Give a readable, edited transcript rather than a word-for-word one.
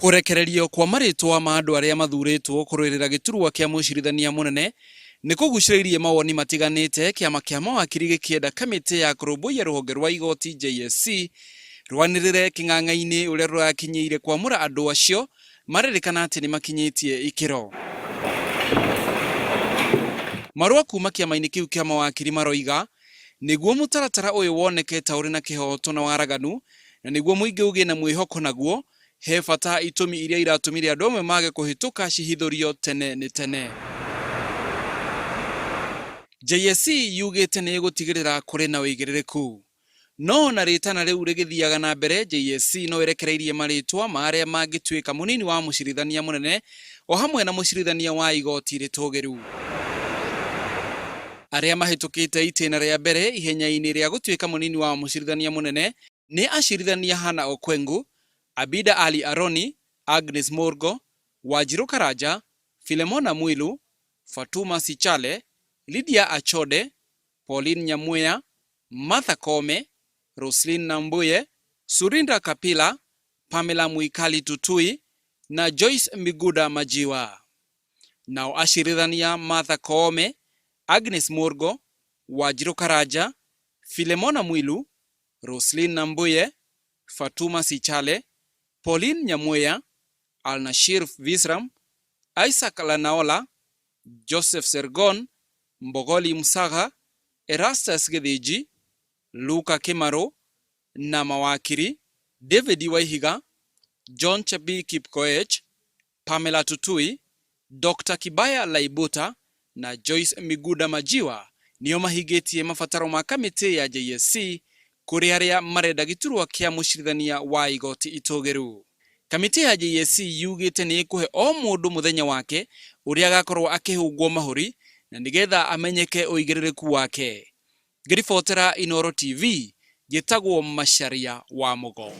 Kurekererio kwa maritwa ma andu aria mathuritwo kurwirira giturwa kia mucirithania munene ni kuguciririe mawoni matiganite kiama kia mawakiri gikienda kamiti ya kurumbuiya ruhonge rwa igoti JSC rwanirire king'ang'a-ini uria rurakinyiire kwamura andu acio maririkana ati ni makinyitie ikiro. Marua kuma kiama-ini kiu kia mawakiri maroiga niguo mutaratara uyu wonekete uri na kihoto na waraganu na niguo muingi ugie na mwihoko naguo he bata itumi iria iratumire andu amwe mage kuhituka cihithurio tene ni tene. JSC yugite ni gutigirira kuri na wigiririku no na ritana riu rigithiaga na mbere. JSC no irekereirie maritwa maria mangituika munini wa mucirithania munene o hamwe na mucirithania wa igoti ritugiru aria mahitukite itena ria mbere ihenya-ini ria gutuika munini wa mucirithania munene ni acirithania Hannah Okwengu, Abida Ali Aroni, Agnes Morgo, Wanjiru Karaja, Philemona Mwilu, Fatuma Sichale, Lydia Achode, Pauline Nyamuya, Martha Koome, Roslyn Nambuye, Surinda Kapila, Pamela Mwikali Tutui na Joyce Miguda Majiwa. Nao acirithania Martha Koome, Agnes Morgo, Wanjiru Karaja, Philemona Mwilu, Roslyn Nambuye, Fatuma Sichale, Pauline Nyamuya, Alnashir Visram, Isaac Lanaola, Joseph Sergon, Mbogoli Musaga, Erastus Githiji, Luka Kimaro na mawakiri David Waihiga, John Chabi Kipkoech, Pamela Tutui, Dr. Kibaya Laibuta na Joyce Miguda Majiwa nio mahigetie mafataro ma kamiti ya JSC kuri aria marenda giturwa kia mucirithania wa igoti itugiru. Kamiti ya JSC yugite ni ikuhe o mundu muthenya wake uria agakorwo akihungwo mahuri na nigetha amenyeke uigiririku wake. Ngiribotera Inooro TV gitagwo Macharia wa Mugo.